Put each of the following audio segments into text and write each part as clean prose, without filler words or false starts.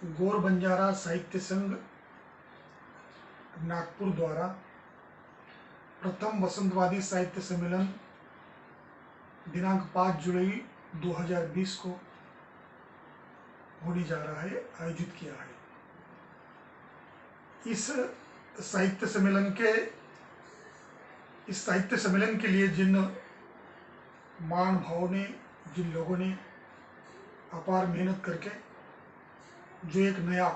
गौर बंजारा साहित्य संघ नागपुर द्वारा प्रथम वसंतवादी साहित्य सम्मेलन दिनांक 5 जुलाई 2020 को होने जा रहा है, आयोजित किया है। इस साहित्य सम्मेलन के लिए जिन महानुभावों ने, जिन लोगों ने अपार मेहनत करके जो एक नया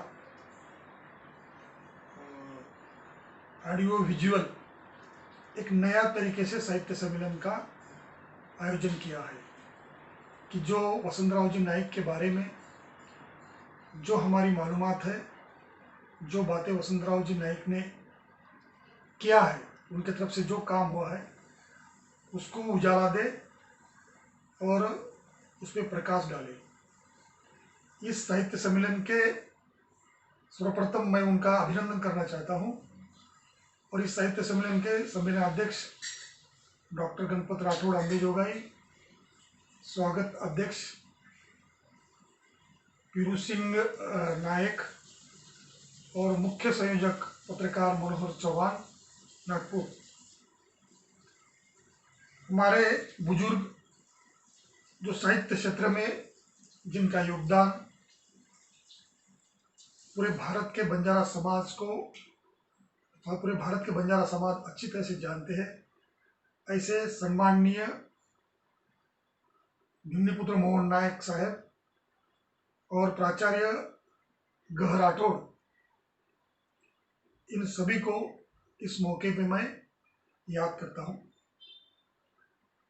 ऑडियो विजुअल एक नया तरीके से साहित्य सम्मेलन का आयोजन किया है कि जो वसंतराव जी नाईक के बारे में जो हमारी मालूमात है, जो बातें वसंतराव जी नाईक ने किया है, उनके तरफ से जो काम हुआ है उसको उजाला दे और उस पर प्रकाश डाले। इस साहित्य सम्मेलन के सर्वप्रथम मैं उनका अभिनंदन करना चाहता हूं और इस साहित्य सम्मेलन के सम्मेलन अध्यक्ष डॉक्टर गणपत राठौड़ अंबेजोगाई, स्वागत अध्यक्ष पीरू सिंह नायक और मुख्य संयोजक पत्रकार मनोहर चौहान नागपुर। हमारे बुजुर्ग जो साहित्य क्षेत्र में जिनका योगदान पूरे भारत के बंजारा समाज को और पूरे भारत के बंजारा समाज अच्छी तरह से जानते हैं, ऐसे सम्माननीय भिन्नीपुत्र मोहन नायक साहब और प्राचार्य गह राठौड़, इन सभी को इस मौके पे मैं याद करता हूं।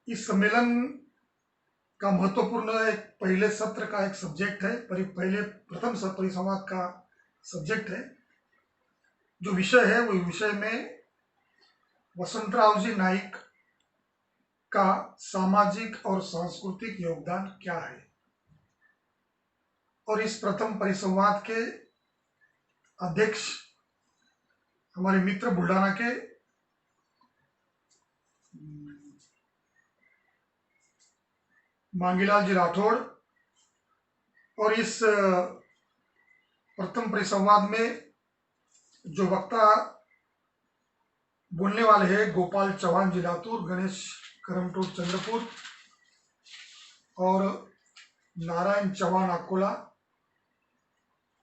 इस सम्मेलन का महत्वपूर्ण एक पहले सत्र का एक सब्जेक्ट है, प्रथम परिसंवाद का सब्जेक्ट है। जो विषय है वो विषय में वसंतराव जी नाईक का सामाजिक और सांस्कृतिक योगदान क्या है। और इस प्रथम परिसंवाद के अध्यक्ष हमारे मित्र बुल्ढाना के मांगीलाल जी राठौड़ और इस प्रथम परिसंवाद में जो वक्ता बोलने वाले हैं गोपाल चौहान जी लातूर, गणेश करमटोट चंद्रपुर और नारायण चौहान अकोला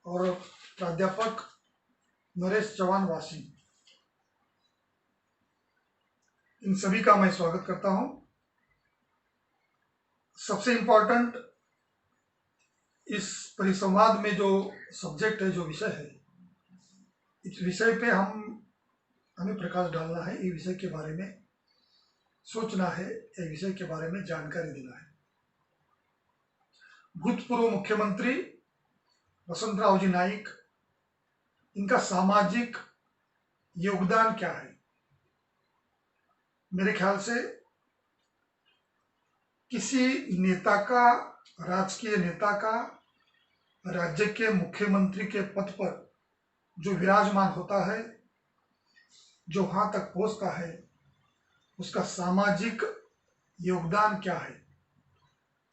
और प्राध्यापक नरेश चौहान वासी, इन सभी का मैं स्वागत करता हूं। सबसे इम्पोर्टेंट इस परिसंवाद में जो सब्जेक्ट है, जो विषय है, इस विषय पे हमें प्रकाश डालना है, इस विषय के बारे में सोचना है, इस विषय के बारे में जानकारी देना है। भूतपूर्व मुख्यमंत्री वसंतराव जी नाईक, इनका सामाजिक योगदान क्या है। मेरे ख्याल से किसी नेता का, राजकीय नेता का राज्य के मुख्यमंत्री के पद पर जो विराजमान होता है, जो वहां तक पहुंचता है, उसका सामाजिक योगदान क्या है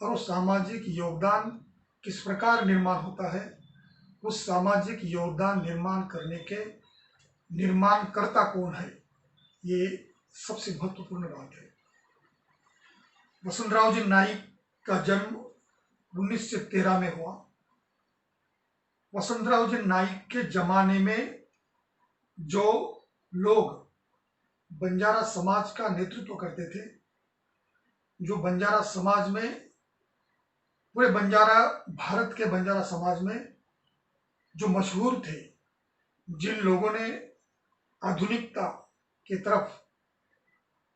और उस सामाजिक योगदान किस प्रकार निर्माण होता है, उस सामाजिक योगदान निर्माण करने के निर्माणकर्ता कौन है, ये सबसे महत्वपूर्ण बात है। वसंतराव जी नाईक का जन्म 1913 में हुआ। वसंतराव जी नाईक के जमाने में जो लोग बंजारा समाज का नेतृत्व करते थे, जो बंजारा समाज में, पूरे बंजारा, भारत के बंजारा समाज में जो मशहूर थे, जिन लोगों ने आधुनिकता के तरफ,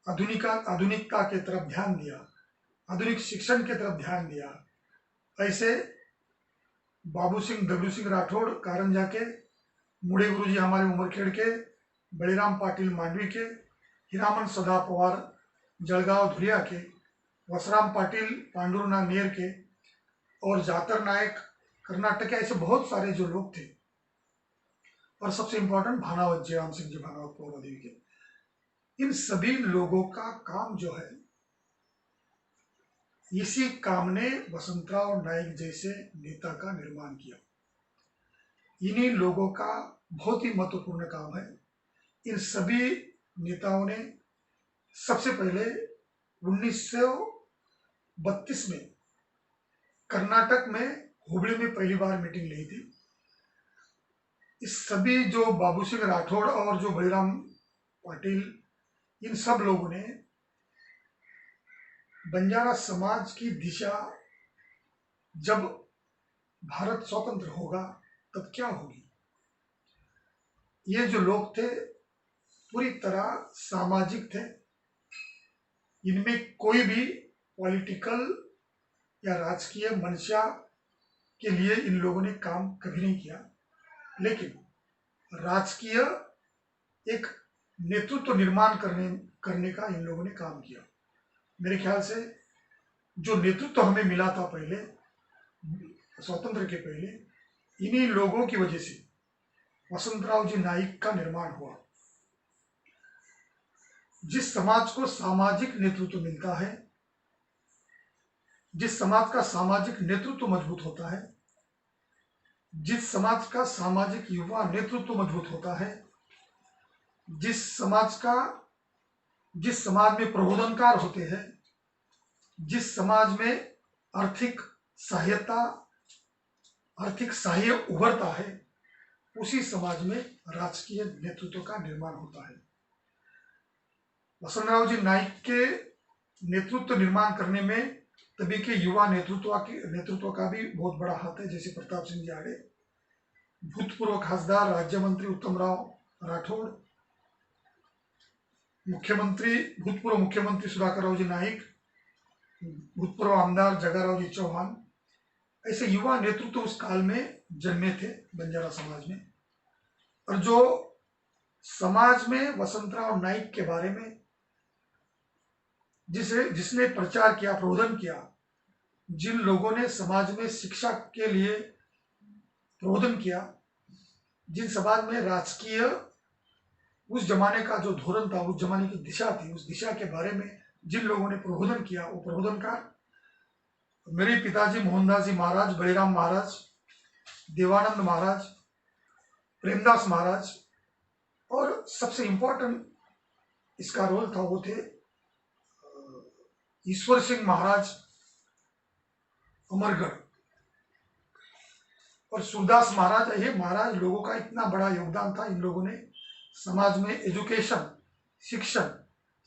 आधुनिकता के तरफ ध्यान दिया, आधुनिक शिक्षण के तरफ ध्यान दिया, ऐसे बाबू सिंह, डब्ल्यू सिंह राठौड़ कारंजा के, मुड़े गुरुजी हमारे उमरखेड़ के, बड़ीराम पाटिल मांडवी के, हिरामन सदा पवार जलगांव धुलिया के, वसराम पाटिल पांडुरना नेर के और जातर नायक कर्नाटक के, ऐसे बहुत सारे जो लोग थे। और सबसे इंपॉर्टेंट भानावत जयराम सिंह जी भानावत पौरादेवी के, इन सभी लोगों का काम जो है, इसी काम ने वसंतराव नाईक जैसे नेता का निर्माण किया। इन्हीं लोगों का बहुत ही महत्वपूर्ण काम है। इन सभी नेताओं ने सबसे पहले 1932 में कर्नाटक में हुबली में पहली बार मीटिंग ली थी। इस सभी जो बाबू सिंह राठौड़ और जो बलराम पाटिल, इन सब लोगों ने बंजारा समाज की दिशा, जब भारत स्वतंत्र होगा तब क्या होगी, ये जो लोग थे पूरी तरह सामाजिक थे। इनमें कोई भी पॉलिटिकल या राजकीय मंशा के लिए इन लोगों ने काम कभी नहीं किया, लेकिन राजकीय एक नेतृत्व निर्माण करने का इन लोगों ने काम किया। मेरे ख्याल से जो नेतृत्व हमें मिला था पहले, स्वतंत्र के पहले, इन्हीं लोगों की वजह से वसंतराव जी नाईक का निर्माण हुआ। जिस समाज को सामाजिक नेतृत्व मिलता है, जिस समाज का सामाजिक नेतृत्व मजबूत होता है, जिस समाज का सामाजिक युवा नेतृत्व मजबूत होता है, जिस समाज में प्रबोधनकार होते हैं, जिस समाज में आर्थिक सहाय उभरता है, उसी समाज में राजकीय नेतृत्व का निर्माण होता है। वसंतराव जी नाईक के नेतृत्व निर्माण करने में तभी के युवा नेतृत्व का भी बहुत बड़ा हाथ है। जैसे प्रताप सिंह जी आड़े, भूतपूर्व खासदार राज्य मंत्री उत्तमराव राठौड़, भूतपूर्व मुख्यमंत्री सुधाकर जी नाईक, भूतपूर्व आमदार जगाराव जी चौहान, ऐसे युवा नेतृत्व उस काल में जन्मे थे बंजारा समाज में। और जो समाज में वसंतराव नाईक के बारे में जिसने प्रचार किया, प्रबोधन किया, जिन लोगों ने समाज में शिक्षा के लिए प्रबोधन किया, जिन समाज में राजकीय उस जमाने का जो धोरण था, उस जमाने की दिशा थी, उस दिशा के बारे में जिन लोगों ने प्रबोधन किया, वो प्रबोधनकार मेरे पिताजी मोहनदास जी महाराज, बलिराम महाराज, देवानंद महाराज, प्रेमदास महाराज, और सबसे इंपॉर्टेंट इसका रोल था वो थे ईश्वर सिंह महाराज अमरगढ़ और सूरदास महाराज। ये महाराज लोगों का इतना बड़ा योगदान था। इन लोगों ने समाज में एजुकेशन, शिक्षण,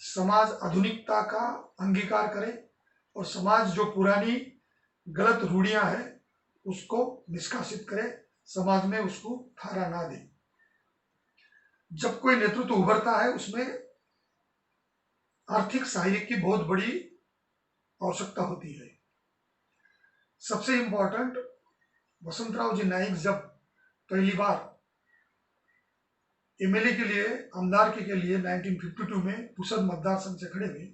समाज आधुनिकता का अंगीकार करे और समाज जो पुरानी गलत रूढ़ियां हैं उसको निष्कासित करे, समाज में उसको थारा ना दे। जब कोई नेतृत्व उभरता है उसमें आर्थिक सहायता की बहुत बड़ी आवश्यकता होती है। सबसे इंपॉर्टेंट, वसंतराव जी नाईक जब पहली बार एमएलए के लिए, आमदार के लिए 1952 में पुसद मतदार संघ से खड़े हुए,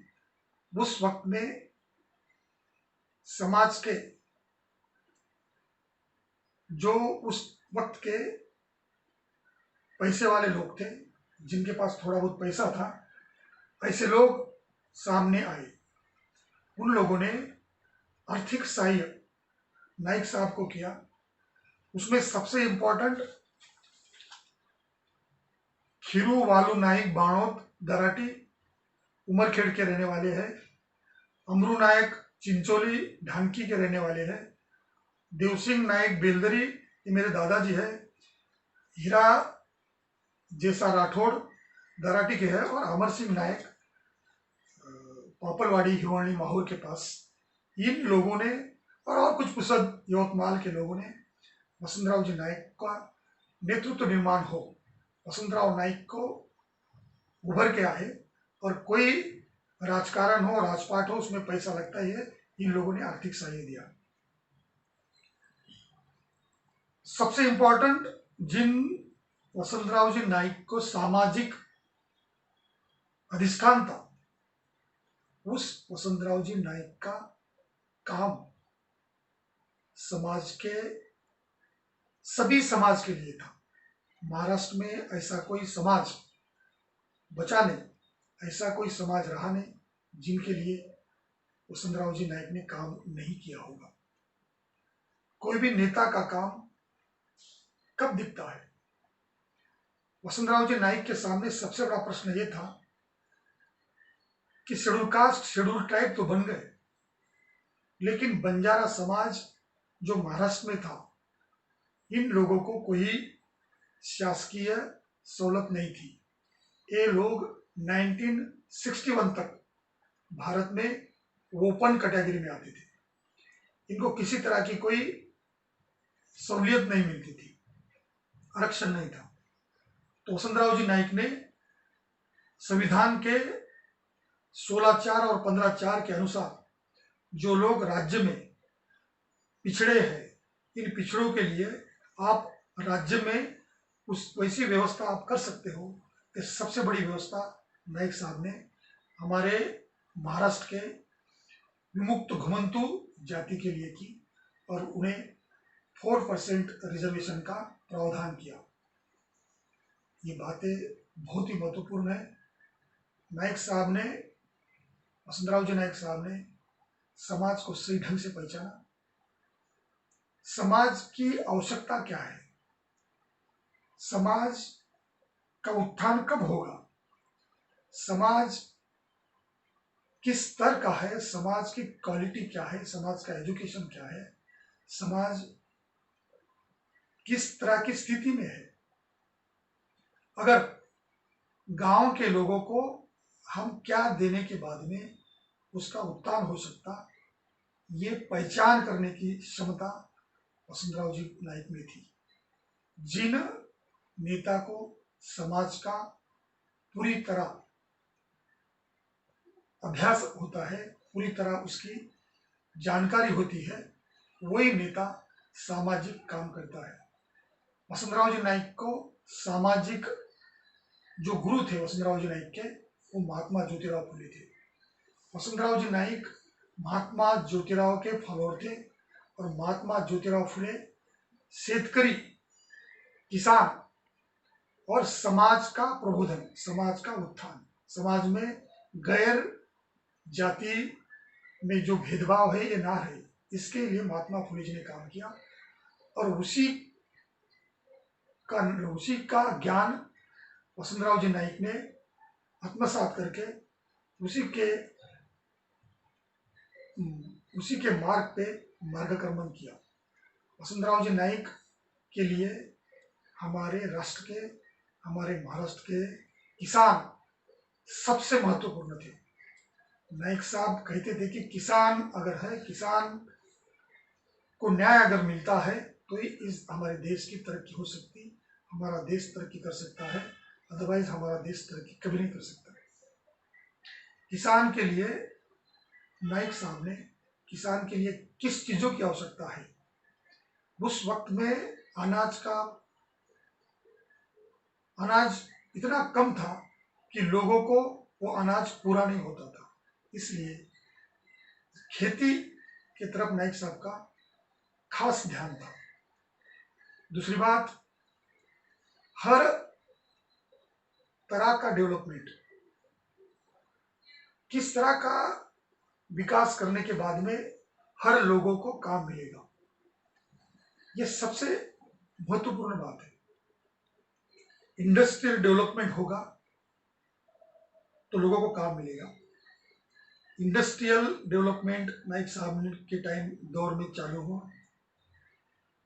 उस वक्त में समाज के जो उस वक्त के पैसे वाले लोग थे, जिनके पास थोड़ा बहुत पैसा था, ऐसे लोग सामने आए। उन लोगों ने आर्थिक सहायता नाईक साहब को किया। उसमें सबसे इंपॉर्टेंट खीरू वालू नाईक बाणोद दराटी उमरखेड़ के रहने वाले हैं। अमरू नायक चिंचोली ढानकी के रहने वाले हैं। देवसिंह नायक बेलदरी, ये मेरे दादाजी है। हीरा जैसा राठौड़ दराटी के है। और अमर सिंह नायक पापलवाड़ी हिवानी माहौर के पास। इन लोगों ने और कुछ पुसद यवतमाल के लोगों ने वसंतराव जी नाईक का नेतृत्व निर्माण हो, वसंतराव नाईक को उभर के आए। और कोई राजकारण हो, राजपाट हो, उसमें पैसा लगता ही है, इन लोगों ने आर्थिक सहायता दिया। सबसे इंपॉर्टेंट, जिन वसंतराव जी नाईक को सामाजिक अधिष्ठान था, उस वसंतराव जी नाईक का काम समाज के सभी समाज के लिए था। महाराष्ट्र में ऐसा कोई समाज बचा नहीं, ऐसा कोई समाज रहा नहीं जिनके लिए वसंतराव जी नाईक ने काम नहीं किया होगा। कोई भी नेता का काम कब दिखता है? वसंतराव जी नाईक के सामने सबसे बड़ा प्रश्न ये था कि शेड्यूल कास्ट शेड्यूल ट्राइब तो बन गए, लेकिन बंजारा समाज जो महाराष्ट्र में था, इन लोगों को कोई शासकीय सहूलत नहीं थी। ये लोग 1961 तक भारत में ओपन कैटेगरी में आते थे, इनको किसी तरह की कोई सहूलियत नहीं मिलती थी, आरक्षण नहीं था। तो वसंतराव जी नाईक ने संविधान के 16(4) और 15(4) के अनुसार जो लोग राज्य में पिछड़े हैं, इन पिछड़ों के लिए आप राज्य में उस वैसी व्यवस्था आप कर सकते हो। कि सबसे बड़ी व्यवस्था नाईक साहब ने हमारे महाराष्ट्र के विमुक्त घुमंतु जाति के लिए की और उन्हें 4% रिजर्वेशन का प्रावधान किया। ये बातें बहुत ही महत्वपूर्ण है। नाईक साहब ने, वसंतराव जी नाईक साहब ने समाज को सही ढंग से पहचाना। समाज की आवश्यकता क्या है, समाज का उत्थान कब होगा, समाज किस स्तर का है, समाज की क्वालिटी क्या है, समाज का एजुकेशन क्या है, समाज किस तरह की स्थिति में है। अगर गांव के लोगों को हम क्या देने के बाद में उसका उत्थान हो सकता, ये पहचान करने की क्षमता वसंतराव जी नाईक में थी। जिन नेता को समाज का पूरी तरह अभ्यास होता है, पूरी तरह उसकी जानकारी होती है, वही नेता सामाजिक काम करता है। वसंतराव जी नाईक को सामाजिक जो गुरु थे वसंतराव जी नाईक के, वो महात्मा ज्योतिराव फुले थे। वसंतराव जी नाईक महात्मा ज्योतिराव के फॉलोअर थे और महात्मा ज्योतिराव फुले शेतकरी, किसान और समाज का प्रबोधन, समाज का उत्थान, समाज में गैर जाति में जो भेदभाव है ये ना रहे, इसके लिए महात्मा फुले जी ने काम किया। और उसी का ज्ञान वसंतराव जी नाईक ने आत्मसात करके उसी के मार्ग पे मार्गक्रमण किया। वसंतराव जी नाईक के लिए हमारे राष्ट्र के, हमारे महाराष्ट्र के किसान सबसे महत्वपूर्ण थे। नाईक साहब कहते थे कि किसान अगर है, किसान को न्याय अगर मिलता है तो ही इस हमारे देश की तरक्की हो सकती, हमारा देश तरक्की कर सकता है, अदरवाइज हमारा देश तरक्की कभी नहीं कर सकता। किसान के लिए नाईक साहब ने, किसान के लिए किस चीजों की आवश्यकता है, उस वक्त में अनाज इतना कम था कि लोगों को वो अनाज पूरा नहीं होता था, इसलिए खेती की तरफ नाईक साहब का खास ध्यान था। दूसरी बात, हर तरह का डेवलपमेंट, किस तरह का विकास करने के बाद में हर लोगों को काम मिलेगा, यह सबसे महत्वपूर्ण बात है। इंडस्ट्रियल डेवलपमेंट होगा तो लोगों को काम मिलेगा। इंडस्ट्रियल डेवलपमेंट नाईक साहब के टाइम दौर में चालू हुआ।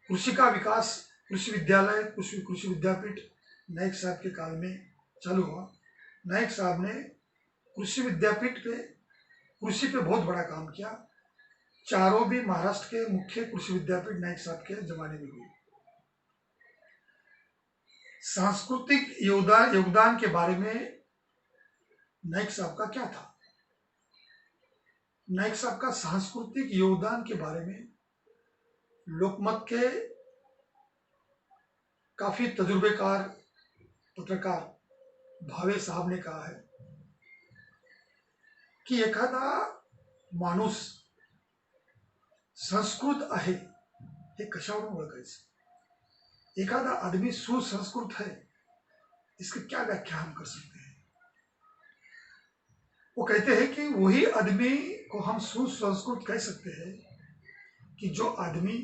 कृषि का विकास, कृषि विद्यालय, कृषि विद्यापीठ नाईक साहब के काल में चालू हुआ। नाईक साहब ने कृषि विद्यापीठ पे, कृषि पे बहुत बड़ा काम किया। चारों भी महाराष्ट्र के मुख्य कृषि विद्यापीठ नाईक साहब के जमाने में हुए। सांस्कृतिक योगदान के बारे में नाईक साहब का क्या था? नाईक साहब का सांस्कृतिक योगदान के बारे में लोकमत के काफी तजुर्बेकार पत्रकार भावे साहब ने कहा है की एखादा माणूस संस्कृत आहे हे कशावरून ओळखायचं, एखादा आदमी सुसंस्कृत है इसकी क्या व्याख्या हम कर सकते हैं? वो कहते हैं कि वही आदमी को हम सुसंस्कृत कह सकते हैं कि जो आदमी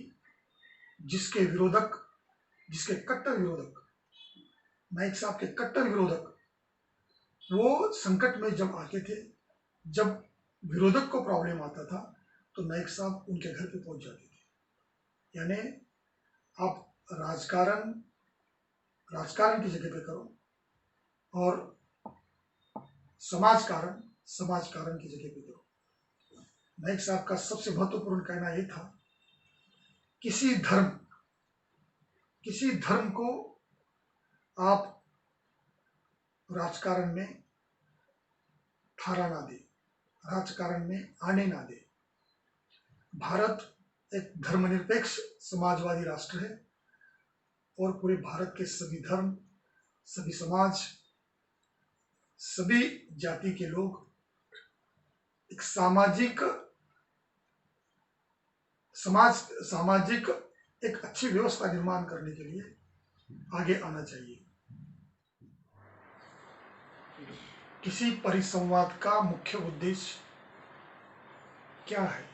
जिसके विरोधक, जिसके कट्टर विरोधक, नाइक साहब के कट्टर विरोधक, वो संकट में जब आते थे, जब विरोधक को प्रॉब्लम आता था, तो नाइक साहब उनके घर पे पहुंच जाते थे। यानी आप राजकारण की जगह पे करो और समाजकारण की जगह पे करो। नाइक साहब का सबसे महत्वपूर्ण कहना यह था, किसी धर्म को आप राजकारण में थारा ना दे, राजकारण में आने ना दे। भारत एक धर्मनिरपेक्ष समाजवादी राष्ट्र है और पूरे भारत के सभी धर्म, सभी समाज, सभी जाति के लोग एक सामाजिक एक अच्छी व्यवस्था निर्माण करने के लिए आगे आना चाहिए। किसी परिसंवाद का मुख्य उद्देश्य क्या है?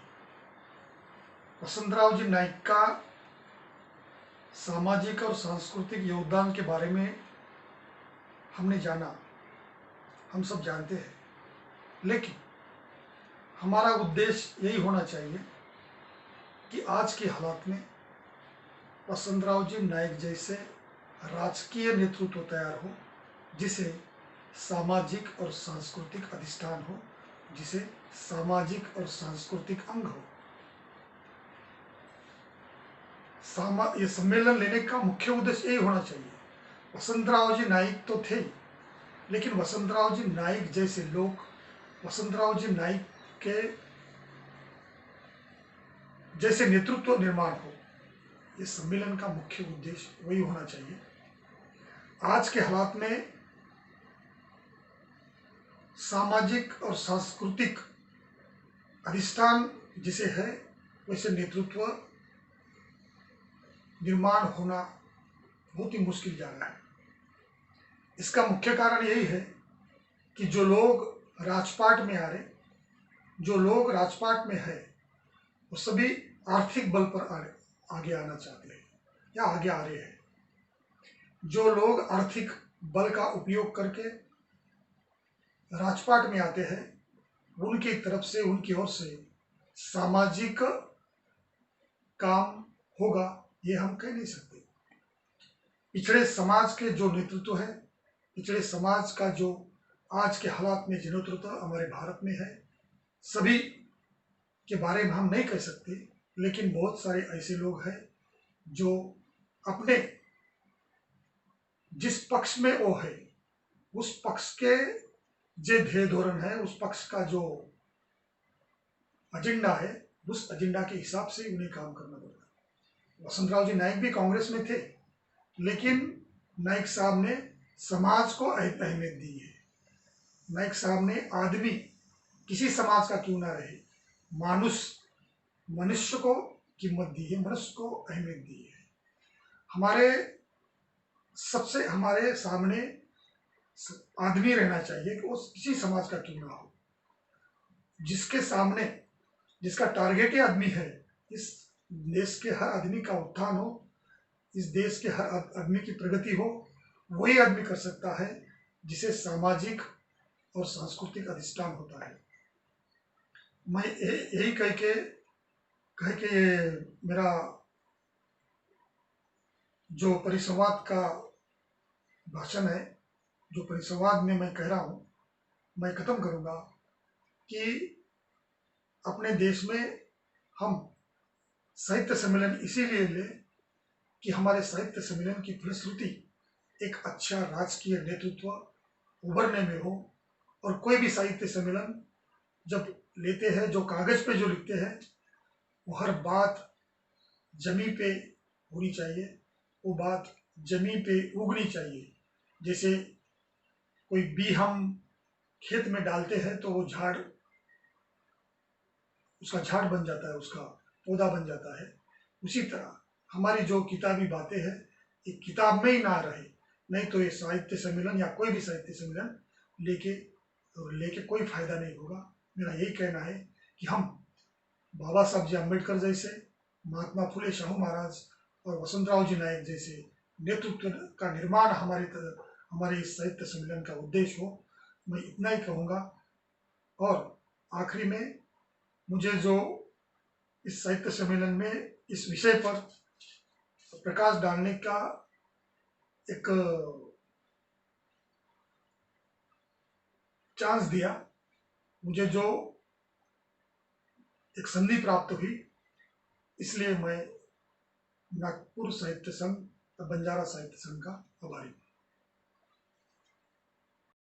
वसंतराव जी नाइक का सामाजिक और सांस्कृतिक योगदान के बारे में हमने जाना, हम सब जानते हैं, लेकिन हमारा उद्देश्य यही होना चाहिए कि आज के हालात में वसंतराव जी नाइक जैसे राजकीय नेतृत्व तैयार हो, जिसे सामाजिक और सांस्कृतिक अधिष्ठान हो, जिसे सामाजिक और सांस्कृतिक अंग हो। ये सम्मेलन लेने का मुख्य उद्देश्य यही होना चाहिए। वसंतराव जी नाइक तो थे, लेकिन वसंतराव जी नाइक जैसे लोग, वसंतराव जी नाइक के जैसे नेतृत्व निर्माण हो, ये सम्मेलन का मुख्य उद्देश्य वही होना चाहिए। आज के हालात में सामाजिक और सांस्कृतिक अधिष्ठान जिसे है, वैसे नेतृत्व निर्माण होना बहुत ही मुश्किल जा रहा है। इसका मुख्य कारण यही है कि जो लोग राजपाट में आ रहे, जो लोग राजपाट में है, वो सभी आर्थिक बल पर आगे आना चाहते हैं या आगे आ रहे हैं। जो लोग आर्थिक बल का उपयोग करके राजपाट में आते हैं, उनकी तरफ से, उनकी ओर से सामाजिक काम होगा, ये हम कह नहीं सकते। पिछड़े समाज के जो नेतृत्व है, पिछड़े समाज का जो आज के हालात में जो नेतृत्व हमारे भारत में है, सभी के बारे में हम नहीं कह सकते, लेकिन बहुत सारे ऐसे लोग हैं जो अपने जिस पक्ष में वो है, उस पक्ष के जो ध्येय धोरण है, उस पक्ष का जो एजेंडा है, उस एजेंडा के हिसाब से उन्हें काम करना पड़ता है। वसंतराव जी नाइक भी कांग्रेस में थे, लेकिन नाइक साहब ने समाज को अहमियत दी है। नाइक साहब ने आदमी, किसी समाज का क्यों ना रहे, मनुष्य को कीमत दी है, मनुष्य को अहमियत दी है। हमारे सामने आदमी रहना चाहिए कि वो किसी समाज का क्यों ना हो, जिसके सामने, जिसका टारगेट ही आदमी है। इस देश के हर आदमी का उत्थान हो, इस देश के हर आदमी की प्रगति हो, वही आदमी कर सकता है जिसे सामाजिक और सांस्कृतिक अधिष्ठान होता है। मैं यही कह के मेरा जो परिसंवाद का भाषण है, जो परिसंवाद में मैं कह रहा हूँ, मैं खत्म करूँगा कि अपने देश में हम साहित्य सम्मेलन इसीलिए लें कि हमारे साहित्य सम्मेलन की फलश्रुति एक अच्छा राजकीय नेतृत्व उभरने में हो। और कोई भी साहित्य सम्मेलन जब लेते हैं, जो कागज पे जो लिखते हैं, वो हर बात जमीन पे होनी चाहिए, वो बात जमीन पे उगनी चाहिए। जैसे कोई बी हम खेत में डालते हैं तो वो उसका झाड़ बन जाता है, उसका पौधा बन जाता है। उसी तरह हमारी जो किताबी बातें हैं, ये किताब में ही ना रहे, नहीं तो ये साहित्य सम्मेलन या कोई भी साहित्य सम्मेलन लेके कोई फायदा नहीं होगा। मेरा यही कहना है कि हम बाबा साहब जी अम्बेडकर जैसे, महात्मा फुले शाहू महाराज और वसंतराव जी नाइक जैसे नेतृत्व का निर्माण हमारे इस साहित्य सम्मेलन का उद्देश्य हो, मैं इतना ही कहूँगा। और आखिरी में मुझे जो इस साहित्य सम्मेलन में इस विषय पर प्रकाश डालने का एक चांस दिया, मुझे जो एक संधि प्राप्त हुई, इसलिए मैं नागपुर साहित्य संघ, बंजारा साहित्य संघ का आभारी हूँ।